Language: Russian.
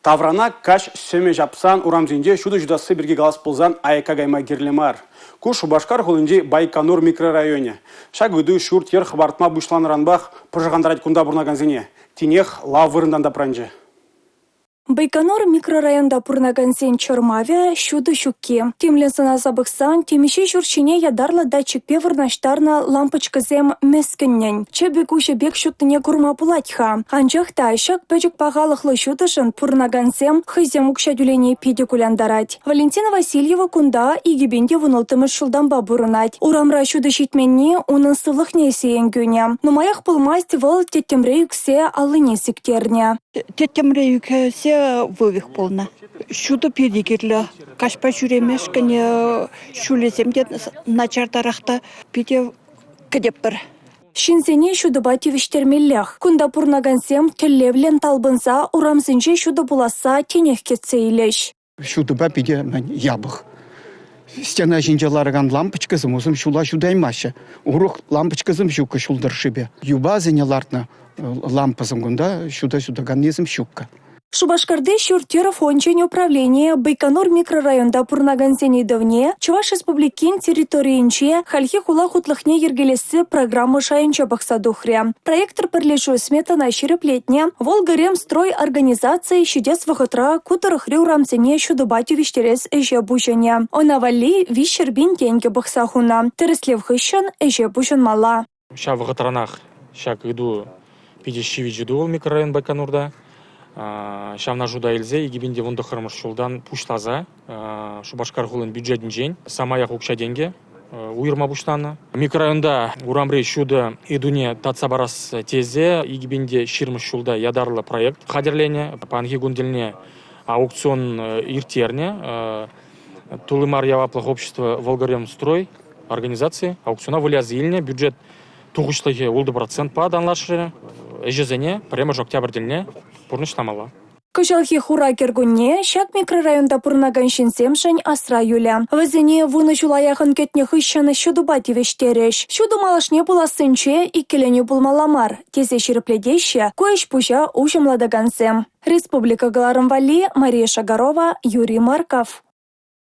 Таврана каш сөме жапсан урамзинде шуды жудасы бірге галас болзан айка гайма герлемар. Ку Шубашкар гулынде Байконур микрорайоне. Шагыды шурт ер хабартма бушланранбах пожагандарать кунда бурнаганзине. Тинех лавырындан да пранже. Байконур микрорайонда пурнагансен чормавя шуды щуке. Темленсана забықсан, темеше журчине ядарлы датчик певырнаштарна лампочка зем мескіннен. Чебек бек шутыне курма пулатьха. Анжақта шак пөжік пағалықлы шутышын пурнагансем хызем укшадюлене педикуляндарать. Валентина Васильева кунда игибенде вунылтымыш шулданба бурынать. Урамра шуды шитменне унын сылықне сейен гөне. Нумаях пулмасть выл теттемре юксе алыне сиктерне. Теттемре юксе вывих полна. Шуды педикерлі. Кашпа жүремеш кіне шулеземде начартарақта педе кедеппір. Шинзене шудыба тевиштермеллях. Кунда пурнагансем теллевлен талбынса урамзынже шуды буласа тенех кетсе илеш. Шудыба педе ябық. Стена жинжаларыган лампочкасым өзім шула шудаймашы. Урух лампочкасым шука шулдыршыбе. Юба зенелартна лампасым гунда шуда-шудаган незім шука. Шубашкарде шуртеров ончень управление Байконур микрорайонда пурнагансене давне Чуваш республикин территориинче хальхи хула хутлыхне ергелесі программы шайынча бақсадухря. Проектор пірлешу сметана шереплетне Волгарем строй организации щедес вахытра кутырыхри урамсене шудыбатю виштерес эже бужене. Онавали вишербин тенге бақсахуна. Тереслев хыщан эже бужен мала. Ша вахытранах шак иду 50 жидуол микрорайон Байконурда. Шамна жуда елзе, егебенде вунды хырмыш шулдан пуштаза, Шубашкар хулын бюджетін жен, самаяқ укша денге, уйырма буштаны. Микрорайонда урамрей шуды идуне татса барас тезе, егебенде ширмыш шулда ядарлы проект хадерлене, панги гунделне аукцион иртерне, Тулымар яваплық общество Волгарем строй организации, аукциона вылязы еліне, бюджет туғышлығы 10% паданлашы, ежезене, прямо же октябрь-дельне, пурныштамала. Кыжалхи хура кергунне, шак микрорайонда пурнаганшинсем шань асра юля. Вазене вуны жулаяхын кетне хыщаны шудуба тивештереш. Шуду малашне буласынче и келене булмаламар. Тезе шерепледеще, коеш пужа ужымладагансем. Республика Галарымвали, Мария Шагарова, Юрий Марков.